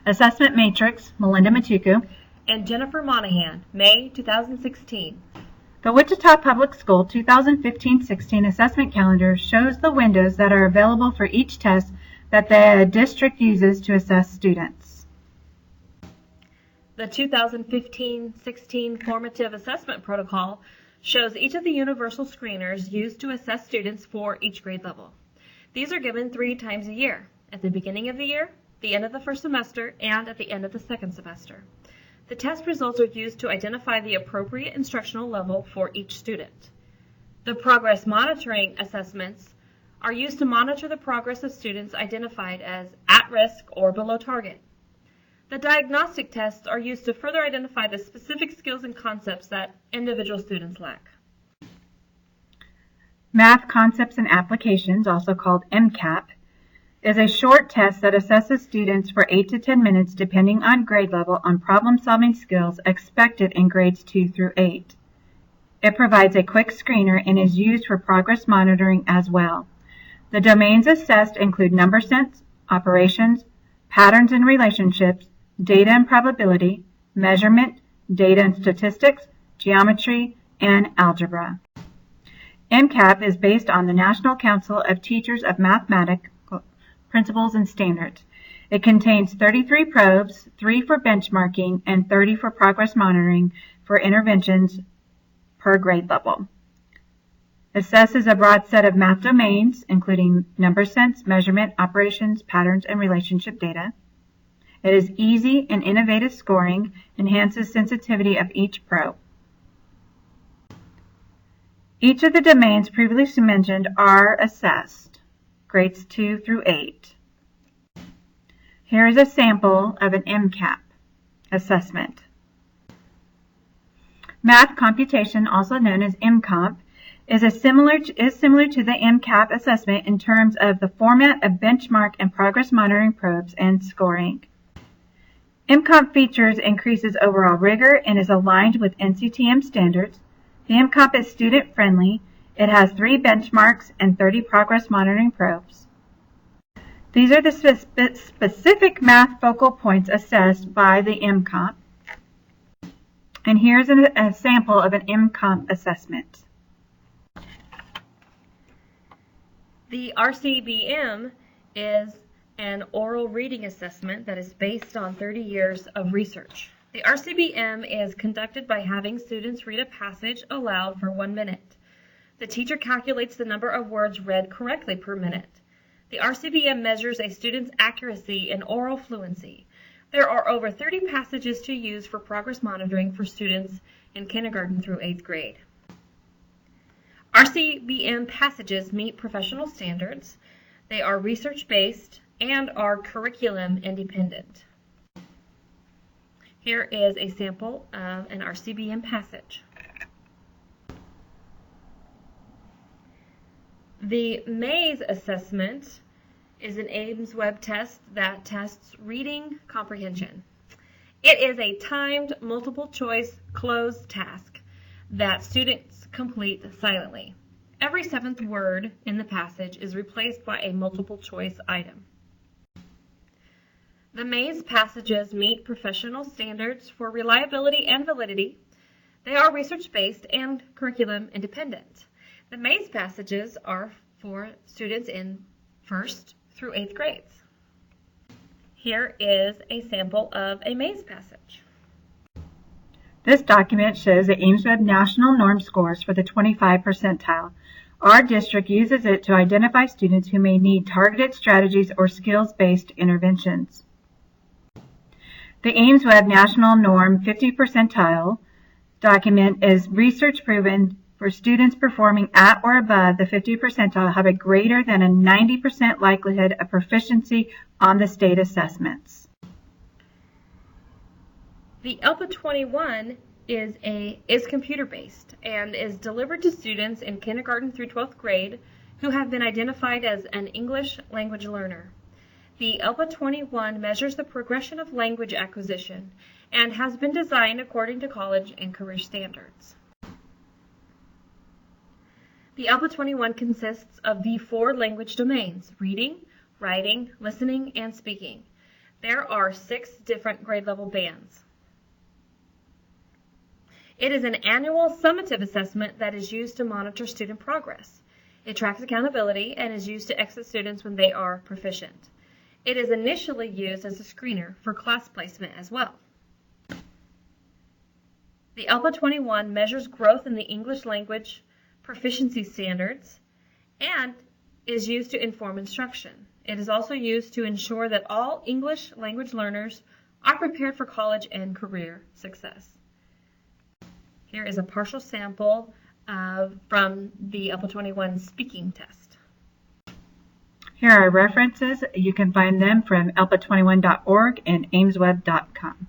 Assessment Matrix, Melinda Mutuku. And Jennifer Monaghan, May 2016. The Wichita Public School 2015-16 assessment calendar shows the windows that are available for each test that the district uses to assess students. The 2015-16 formative assessment protocol shows each of the universal screeners used to assess students for each grade level. These are given 3 times a year, at the beginning of the year, the end of the first semester, and at the end of the second semester. The test results are used to identify the appropriate instructional level for each student. The progress monitoring assessments are used to monitor the progress of students identified as at risk or below target. The diagnostic tests are used to further identify the specific skills and concepts that individual students lack. Math Concepts and Applications, also called MCAP, is a short test that assesses students for 8 to 10 minutes depending on grade level on problem-solving skills expected in grades 2 through 8. It provides a quick screener and is used for progress monitoring as well. The domains assessed include number sense, operations, patterns and relationships, data and probability, measurement, data and statistics, geometry, and algebra. MCAP is based on the National Council of Teachers of Mathematics Principles and Standards. It contains 33 probes, 3 for benchmarking, and 30 for progress monitoring for interventions per grade level. Assesses a broad set of math domains, including number sense, measurement, operations, patterns, and relationship data. It is easy and innovative scoring, enhances sensitivity of each probe. Each of the domains previously mentioned are assessed, grades 2 through 8. Here is a sample of an MCAP assessment. Math computation, also known as MComp, is similar to the MCAP assessment in terms of the format of benchmark and progress monitoring probes and scoring. MComp features increases overall rigor and is aligned with NCTM standards. The MComp is student-friendly. It has 3 benchmarks and 30 progress monitoring probes. These are the specific math focal points assessed by the MComp. And here's a sample of an MComp assessment. The RCBM is an oral reading assessment that is based on 30 years of research. The RCBM is conducted by having students read a passage aloud for 1 minute. The teacher calculates the number of words read correctly per minute. The RCBM measures a student's accuracy in oral fluency. There are over 30 passages to use for progress monitoring for students in kindergarten through 8th grade. RCBM passages meet professional standards. They are research-based and are curriculum independent. Here is a sample of an RCBM passage. The Maze assessment is an Ames web test that tests reading comprehension. It is a timed multiple choice closed task that students complete silently. Every 7th word in the passage is replaced by a multiple choice item. The Maze passages meet professional standards for reliability and validity. They are research-based and curriculum independent. The Maze passages are for students in 1st through 8th grades. Here is a sample of a Maze passage. This document shows the Ames Web National Norm scores for the 25 percentile. Our district uses it to identify students who may need targeted strategies or skills-based interventions. The Ames Web National Norm 50 percentile document is research proven for students performing at or above the 50 percentile have a greater than a 90% likelihood of proficiency on the state assessments. The ELPA 21 is computer-based and is delivered to students in kindergarten through 12th grade who have been identified as an English language learner. The ELPA 21 measures the progression of language acquisition and has been designed according to college and career standards. The ELPA 21 consists of the 4 language domains: reading, writing, listening, and speaking. There are 6 different grade level bands. It is an annual summative assessment that is used to monitor student progress. It tracks accountability and is used to exit students when they are proficient. It is initially used as a screener for class placement as well. The ELPA 21 measures growth in the English language proficiency standards and is used to inform instruction. It is also used to ensure that all English language learners are prepared for college and career success. Here is a partial sample from the ELPA 21 speaking test. Here are references. You can find them from elpa21.org and aimsweb.com.